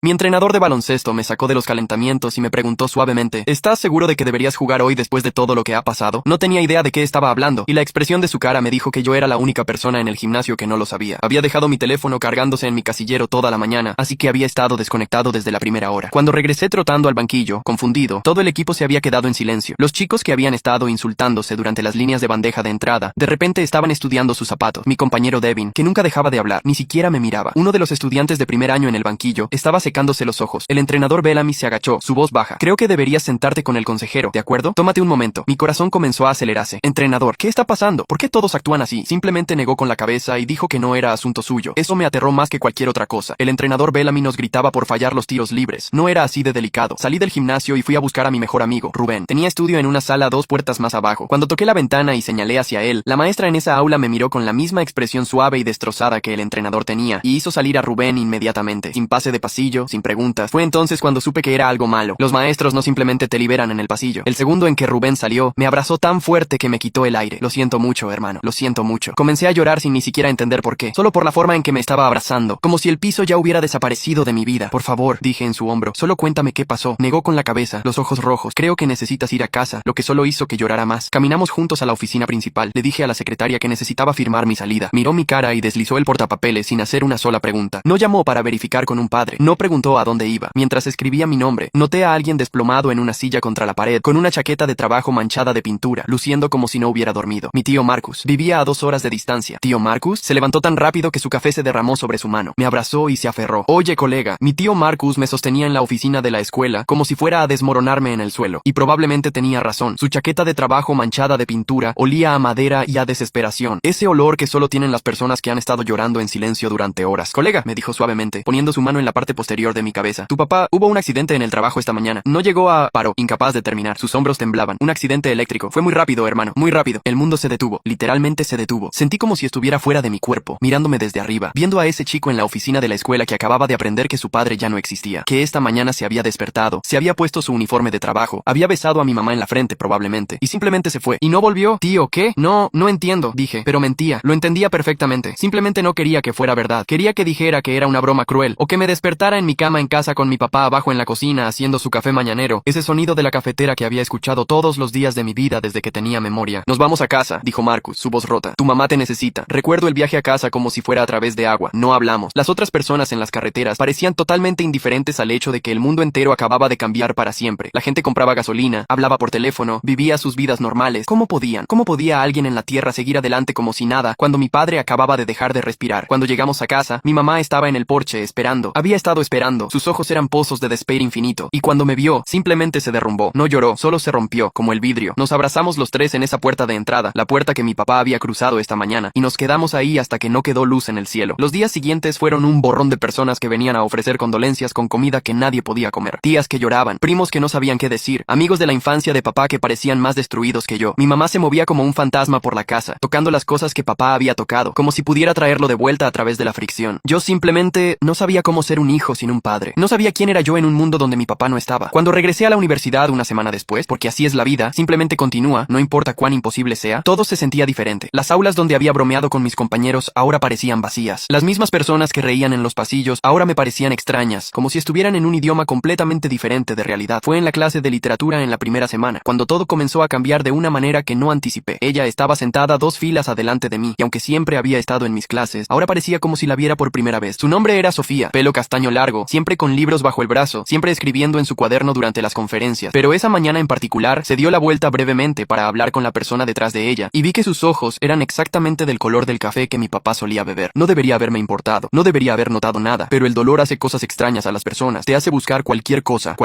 Mi entrenador de baloncesto me sacó de los calentamientos y me preguntó suavemente, ¿estás seguro de que deberías jugar hoy después de todo lo que ha pasado? No tenía idea de qué estaba hablando, y la expresión de su cara me dijo que yo era la única persona en el gimnasio que no lo sabía. Había dejado mi teléfono cargándose en mi casillero toda la mañana, así que había estado desconectado desde la primera hora. Cuando regresé trotando al banquillo, confundido, todo el equipo se había quedado en silencio. Los chicos que habían estado insultándose durante las líneas de bandeja de entrada, de repente estaban estudiando sus zapatos. Mi compañero Devin, que nunca dejaba de hablar, ni siquiera me miraba. Uno de los estudiantes de primer año en el banquillo estaba secándose los ojos. El entrenador Bellamy se agachó, su voz baja. Creo que deberías sentarte con el consejero, ¿de acuerdo? Tómate un momento. Mi corazón comenzó a acelerarse. Entrenador, ¿qué está pasando? ¿Por qué todos actúan así? Simplemente negó con la cabeza y dijo que no era asunto suyo. Eso me aterró más que cualquier otra cosa. El entrenador Bellamy nos gritaba por fallar los tiros libres. No era así de delicado. Salí del gimnasio y fui a buscar a mi mejor amigo, Rubén. Tenía estudio en una sala 2 puertas más abajo. Cuando toqué la ventana y señalé hacia él, la maestra en esa aula me miró con la misma expresión suave y destrozada que el entrenador tenía, y hizo salir a Rubén inmediatamente, sin pase de pasillo, sin preguntas. Fue entonces cuando supe que era algo malo. Los maestros no simplemente te liberan en el pasillo. El segundo en que Rubén salió, me abrazó tan fuerte que me quitó el aire. Lo siento mucho, hermano. Lo siento mucho. Comencé a llorar sin ni siquiera entender por qué. Solo por la forma en que me estaba abrazando. Como si el piso ya hubiera desaparecido de mi vida. Por favor, dije en su hombro. Solo cuéntame qué pasó. Negó con la cabeza, los ojos rojos. Creo que necesitas ir a casa, lo que solo hizo que llorara más. Caminamos juntos a la oficina principal. Le dije a la secretaria que necesitaba firmar mi salida. Miró mi cara y deslizó el portapapeles sin hacer una sola pregunta. No llamó para verificar con un padre. No preguntó a dónde iba. Mientras escribía mi nombre, noté a alguien desplomado en una silla contra la pared, con una chaqueta de trabajo manchada de pintura, luciendo como si no hubiera dormido. Mi tío Marcus. Vivía a 2 horas de distancia. ¿Tío Marcus? Se levantó tan rápido que su café se derramó sobre su mano. Me abrazó y se aferró. Oye, colega, mi tío Marcus me sostenía en la oficina de la escuela como si fuera a desmoronarme en el suelo. Y probablemente tenía razón. Su chaqueta de trabajo manchada de pintura olía a madera y a desesperación. Ese olor que solo tienen las personas que han estado llorando en silencio durante horas. Colega, me dijo suavemente, poniendo su mano en la parte posterior de mi cabeza. Tu papá, hubo un accidente en el trabajo esta mañana. No llegó a... Paró, incapaz de terminar. Sus hombros temblaban. Un accidente eléctrico. Fue muy rápido, hermano. Muy rápido. El mundo se detuvo. Literalmente se detuvo. Sentí como si estuviera fuera de mi cuerpo, mirándome desde arriba, viendo a ese chico en la oficina de la escuela que acababa de aprender que su padre ya no existía, que esta mañana se había despertado, se había puesto su uniforme de trabajo, había besado a mi mamá en la frente probablemente, y simplemente se fue. ¿Y no volvió? Tío, ¿qué? No entiendo, dije, pero mentía. Lo entendía perfectamente. Simplemente no quería que fuera verdad. Quería que dijera que era una broma cruel, o que me despertara en mi cama en casa con mi papá abajo en la cocina haciendo su café mañanero, ese sonido de la cafetera que había escuchado todos los días de mi vida desde que tenía memoria. Nos vamos a casa, dijo Marcus, su voz rota. Tu mamá te necesita. Recuerdo el viaje a casa como si fuera a través de agua. No hablamos. Las otras personas en las carreteras parecían totalmente indiferentes al hecho de que el mundo entero acababa de cambiar para siempre. La gente compraba gasolina, hablaba por teléfono, vivía sus vidas normales. ¿Cómo podían? ¿Cómo podía alguien en la tierra seguir adelante como si nada cuando mi padre acababa de dejar de respirar? Cuando llegamos a casa, mi mamá estaba en el porche esperando. Había estado esperando. Sus ojos eran pozos de despair infinito. Y cuando me vio, simplemente se derrumbó. No lloró, solo se rompió, como el vidrio. Nos abrazamos los tres en esa puerta de entrada, la puerta que mi papá había cruzado esta mañana, y nos quedamos ahí hasta que no quedó luz en el cielo. Los días siguientes fueron un borrón de personas que venían a ofrecer condolencias con comida que nadie podía comer. Tías que lloraban, primos que no sabían qué decir, amigos de la infancia de papá que parecían más destruidos que yo. Mi mamá se movía como un fantasma por la casa, tocando las cosas que papá había tocado, como si pudiera traerlo de vuelta a través de la fricción. Yo simplemente no sabía cómo ser un hijo sin un padre. No sabía quién era yo en un mundo donde mi papá no estaba. Cuando regresé a la universidad una semana después, porque así es la vida, simplemente continúa, no importa cuán imposible sea, todo se sentía diferente. Las aulas donde había bromeado con mis compañeros ahora parecían vacías. Las mismas personas que reían en los pasillos ahora me parecían extrañas, como si estuvieran en un idioma completamente diferente de realidad. Fue en la clase de literatura en la primera semana, cuando todo comenzó a cambiar de una manera que no anticipé. Ella estaba sentada 2 filas adelante de mí, y aunque siempre había estado en mis clases, ahora parecía como si la viera por primera vez. Su nombre era Sofía, pelo castaño largo, siempre con libros bajo el brazo, siempre escribiendo en su cuaderno durante las conferencias. Pero esa mañana en particular, se dio la vuelta brevemente para hablar con la persona detrás de ella, y vi que sus ojos eran exactamente del color del café que mi papá solía beber. No debería haberme importado, no debería haber notado nada, pero el dolor hace cosas extrañas a las personas, te hace buscar cualquier cosa,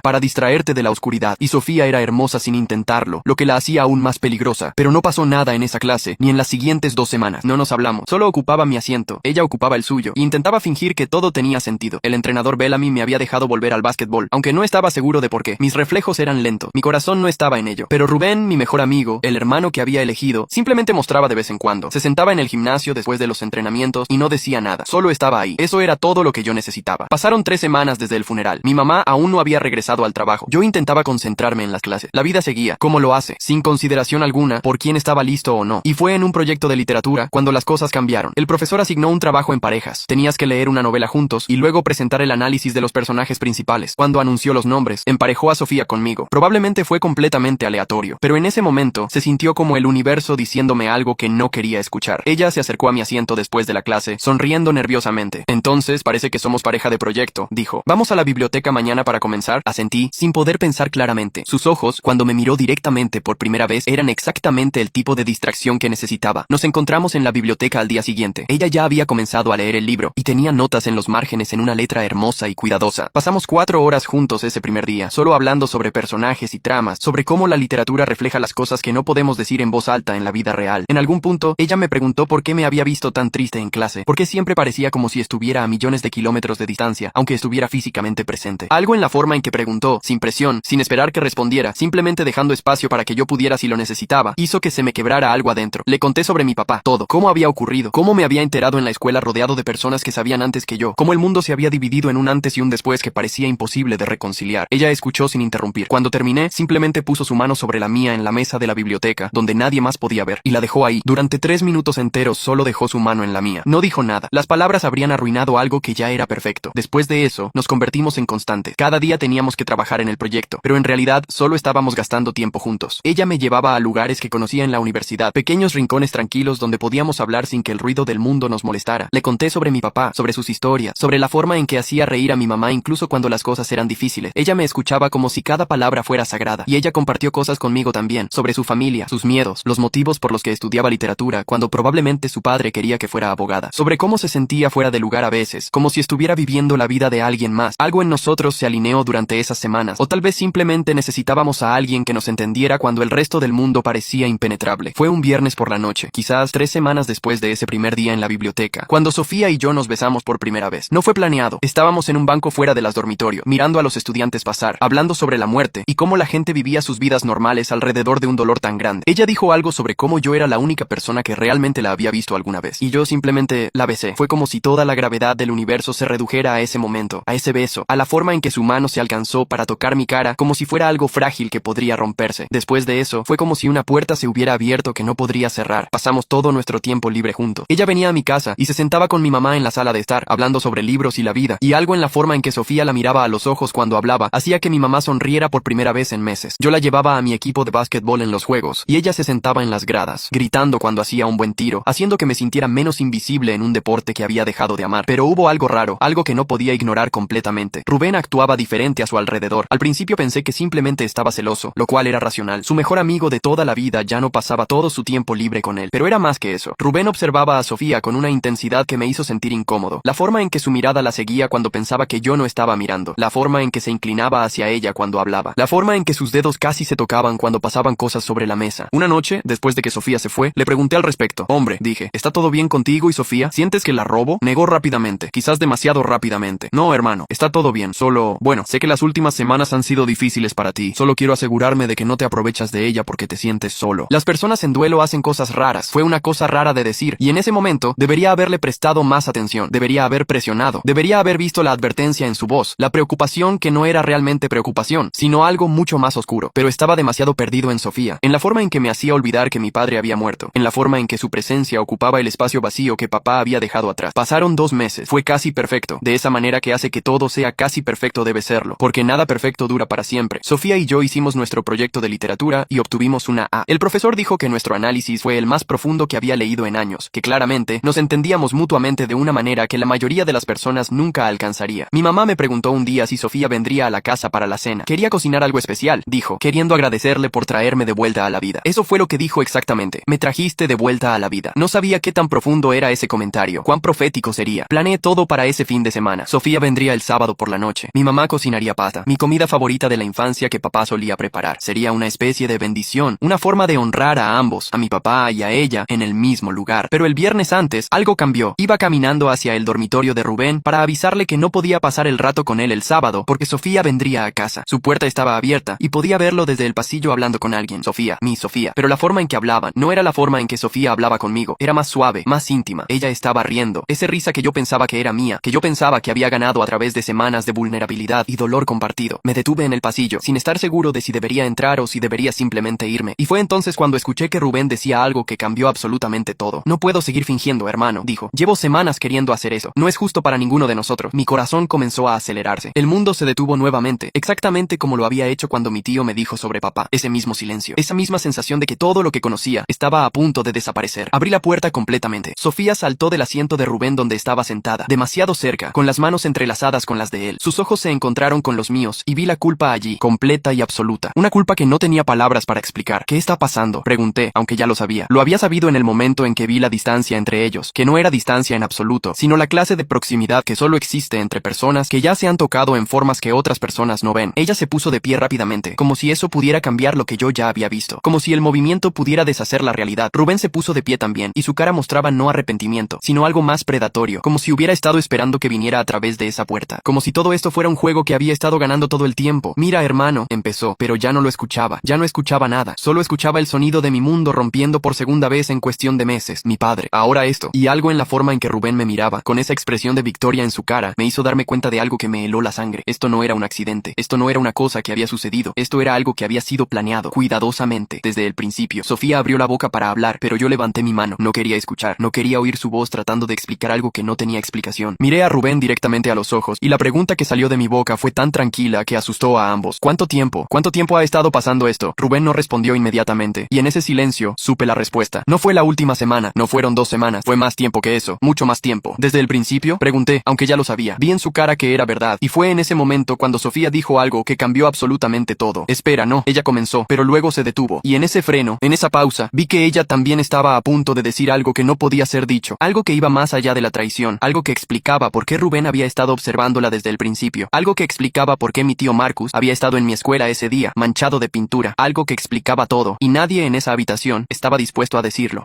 para distraerte de la oscuridad, y Sofía era hermosa sin intentarlo, lo que la hacía aún más peligrosa. Pero no pasó nada en esa clase, ni en las siguientes 2 semanas. No nos hablamos, solo ocupaba mi asiento, ella ocupaba el suyo, y intentaba fingir que todo tenía sentido. El entrenador Bellamy me había dejado volver al básquetbol, aunque no estaba seguro de por qué. Mis reflejos eran lentos, mi corazón no estaba en ello. Pero Rubén, mi mejor amigo, el hermano que había elegido, simplemente mostraba de vez en cuando. Se sentaba en el gimnasio después de los entrenamientos y no decía nada, solo estaba ahí. Eso era todo lo que yo necesitaba. Pasaron 3 semanas desde el funeral. Mi mamá aún no había regresado al trabajo. Yo intentaba concentrarme en las clases. La vida seguía, como lo hace, sin consideración alguna por quién estaba listo o no. Y fue en un proyecto de literatura cuando las cosas cambiaron. El profesor asignó un trabajo en parejas. Tenías que leer una novela juntos y luego presentar el análisis de los personajes principales. Cuando anunció los nombres, emparejó a Sofía conmigo. Probablemente fue completamente aleatorio, pero en ese momento se sintió como el universo diciéndome algo que no quería escuchar. Ella se acercó a mi asiento después de la clase, sonriendo nerviosamente. Entonces, parece que somos pareja de proyecto, dijo. ¿Vamos a la biblioteca mañana para comenzar? Asentí, sin poder pensar claramente. Sus ojos, cuando me miró directamente por primera vez, eran exactamente el tipo de distracción que necesitaba. Nos encontramos en la biblioteca al día siguiente. Ella ya había comenzado a leer el libro, y tenía notas en los márgenes en una letra hermosa y cuidadosa. Pasamos 4 horas juntos ese primer día, solo hablando sobre personajes y tramas, sobre cómo la literatura refleja las cosas que no podemos decir en voz alta en la vida real. En algún punto, ella me preguntó por qué me había visto tan triste en clase, por qué siempre parecía como si estuviera a millones de kilómetros de distancia, aunque estuviera físicamente presente. Algo en la forma en que preguntó, sin presión, sin esperar que respondiera, simplemente dejando espacio para que yo pudiera si lo necesitaba, hizo que se me quebrara algo adentro. Le conté sobre mi papá, todo, cómo había ocurrido, cómo me había enterado en la escuela rodeado de personas que sabían antes que yo, cómo el mundo se había dividido en un antes y un después que parecía imposible de reconciliar. Ella escuchó sin interrumpir. Cuando terminé, simplemente puso su mano sobre la mía en la mesa de la biblioteca, donde nadie más podía ver, y la dejó ahí. Durante 3 minutos enteros solo dejó su mano en la mía. No dijo nada. Las palabras habrían arruinado algo que ya era perfecto. Después de eso, nos convertimos en constantes. Cada día teníamos que trabajar en el proyecto, pero en realidad solo estábamos gastando tiempo juntos. Ella me llevaba a lugares que conocía en la universidad, pequeños rincones tranquilos donde podíamos hablar sin que el ruido del mundo nos molestara. Le conté sobre mi papá, sobre sus historias, sobre la forma en que hacía reír a mi mamá incluso cuando las cosas eran difíciles. Ella me escuchaba como si cada palabra fuera sagrada, y ella compartió cosas conmigo también, sobre su familia, sus miedos, los motivos por los que estudiaba literatura cuando probablemente su padre quería que fuera abogada, sobre cómo se sentía fuera de lugar a veces, como si estuviera viviendo la vida de alguien más. Algo en nosotros se alineó durante esas semanas, o tal vez simplemente necesitábamos a alguien que nos entendiera cuando el resto del mundo parecía impenetrable. Fue un viernes por la noche, quizás 3 semanas después de ese primer día en la biblioteca, cuando Sofía y yo nos besamos por primera vez. No fue planeado. Estábamos en un banco fuera de las dormitorios, mirando a los estudiantes pasar, hablando sobre la muerte y cómo la gente vivía sus vidas normales alrededor de un dolor tan grande. Ella dijo algo sobre cómo yo era la única persona que realmente la había visto alguna vez, y yo simplemente la besé. Fue como si toda la gravedad del universo se redujera a ese momento, a ese beso, a la forma en que su mano se alcanzó para tocar mi cara como si fuera algo frágil que podría romperse. Después de eso, fue como si una puerta se hubiera abierto que no podría cerrar. Pasamos todo nuestro tiempo libre juntos. Ella venía a mi casa y se sentaba con mi mamá en la sala de estar, hablando sobre libros y la vida, y algo en la forma en que Sofía la miraba a los ojos cuando hablaba hacía que mi mamá sonriera por primera vez en meses. Yo la llevaba a mi equipo de básquetbol en los juegos, y ella se sentaba en las gradas, gritando cuando hacía un buen tiro, haciendo que me sintiera menos invisible en un deporte que había dejado de amar. Pero hubo algo raro, algo que no podía ignorar completamente. Rubén actuaba diferente a su alrededor. Al principio pensé que simplemente estaba celoso, lo cual era racional. Su mejor amigo de toda la vida ya no pasaba todo su tiempo libre con él. Pero era más que eso. Rubén observaba a Sofía con una intensidad que me hizo sentir incómodo. La forma en que su mirada la seguía cuando pensaba que yo no estaba mirando. La forma en que se inclinaba hacia ella cuando hablaba. La forma en que sus dedos casi se tocaban cuando pasaban cosas sobre la mesa. Una noche, después de que Sofía se fue, le pregunté al respecto. Hombre, dije, ¿está todo bien contigo y Sofía? ¿Sientes que la robo? Negó rápidamente, quizás demasiado rápidamente. No, hermano, está todo bien, solo... Bueno, sé que las últimas semanas han sido difíciles para ti. Solo quiero asegurarme de que no te aprovechas de ella porque te sientes solo. Las personas en duelo hacen cosas raras. Fue una cosa rara de decir, y en ese momento debería haberle prestado más atención. Debería haber presionado. Debería haber visto la advertencia en su voz. La preocupación que no era realmente preocupación, sino algo mucho más oscuro. Pero estaba demasiado perdido en Sofía, en la forma en que me hacía olvidar que mi padre había muerto, en la forma en que su presencia ocupaba el espacio vacío que papá había dejado atrás. Pasaron 2 meses. Fue casi perfecto. De esa manera que hace que todo sea casi perfecto debe serlo, porque nada perfecto dura para siempre. Sofía y yo hicimos nuestro proyecto de literatura y obtuvimos una A. El profesor dijo que nuestro análisis fue el más profundo que había leído en años, que claramente nos entendíamos mutuamente de una manera que la mayoría de las personas nunca alcanzaría. Mi mamá me preguntó un día si Sofía vendría a la casa para la cena. Quería cocinar algo especial, dijo, queriendo agradecerle por traerme de vuelta a la vida. Eso fue lo que dijo exactamente. Me trajiste de vuelta a la vida. No sabía qué tan profundo era ese comentario, cuán profético sería. Planeé todo para ese fin de semana. Sofía vendría el sábado por la noche. Mi mamá cocinaría pasta, mi comida favorita de la infancia que papá solía preparar. Sería una especie de bendición, una forma de honrar a ambos, a mi papá y a ella, en el mismo lugar. Pero el viernes antes, algo cambió. Iba caminando hacia el dormitorio de Rubén para avisarle que no podía pasar el rato con él el sábado porque Sofía vendría a casa. Su puerta estaba abierta y podía verlo desde el pasillo hablando con alguien. Sofía, mi Sofía. Pero la forma en que hablaban no era la forma en que Sofía hablaba conmigo. Era más suave, más íntima. Ella estaba riendo. Esa risa que yo pensaba que era mía, que yo pensaba que había ganado a través de semanas de vulnerabilidad y dolor compartido. Me detuve en el pasillo, sin estar seguro de si debería entrar o si debería simplemente irme. Y fue entonces cuando escuché que Rubén decía algo que cambió absolutamente todo. No puedo seguir fingiendo, hermano, dijo. Llevo semanas queriendo hacer eso. No es justo para ninguno de de nosotros. Mi corazón comenzó a acelerarse. El mundo se detuvo nuevamente, exactamente como lo había hecho cuando mi tío me dijo sobre papá. Ese mismo silencio, esa misma sensación de que todo lo que conocía estaba a punto de desaparecer. Abrí la puerta completamente. Sofía saltó del asiento de Rubén donde estaba sentada, demasiado cerca, con las manos entrelazadas con las de él. Sus ojos se encontraron con los míos y vi la culpa allí, completa y absoluta. Una culpa que no tenía palabras para explicar. ¿Qué está pasando?, pregunté, aunque ya lo sabía. Lo había sabido en el momento en que vi la distancia entre ellos, que no era distancia en absoluto, sino la clase de proximidad que solo existe entre personas que ya se han tocado en formas que otras personas no ven. Ella se puso de pie rápidamente, como si eso pudiera cambiar lo que yo ya había visto, como si el movimiento pudiera deshacer la realidad. Rubén se puso de pie también, y su cara mostraba no arrepentimiento, sino algo más predatorio, como si hubiera estado esperando que viniera a través de esa puerta, como si todo esto fuera un juego que había estado ganando todo el tiempo. Mira, hermano, empezó, pero ya no lo escuchaba, ya no escuchaba nada, solo escuchaba el sonido de mi mundo rompiendo por segunda vez en cuestión de meses. Mi padre, ahora esto, y algo en la forma en que Rubén me miraba, con esa expresión de victoria en su cara, me hizo darme cuenta de algo que me heló la sangre. Esto no era un accidente, esto no era una cosa que había sucedido, esto era algo que había sido planeado, cuidadosamente, desde el principio. Sofía abrió la boca para hablar, pero yo levanté mi mano. No quería escuchar, no quería oír su voz tratando de explicar algo que no tenía explicación. Miré a Rubén directamente a los ojos, y la pregunta que salió de mi boca fue tan tranquila que asustó a ambos. ¿Cuánto tiempo? ¿Cuánto tiempo ha estado pasando esto? Rubén no respondió inmediatamente, y en ese silencio, supe la respuesta. No fue la última semana, no fueron 2 semanas, fue más tiempo que eso, mucho más tiempo. ¿Desde el principio?, pregunté, aunque ya lo sabía. Vi en su cara que era verdad, y fue en ese momento cuando Sofía dijo algo que cambió absolutamente todo. Espera, no, ella comenzó, pero luego se detuvo, y en ese freno, en esa pausa, vi que ella también estaba a punto de decir algo que no podía ser dicho, algo que iba más allá de la traición, algo que explicaba por qué Rubén había estado observándola desde el principio, algo que explicaba por qué mi tío Marcus había estado en mi escuela ese día, manchado de pintura, algo que explicaba todo, y nadie en esa habitación estaba dispuesto a decirlo.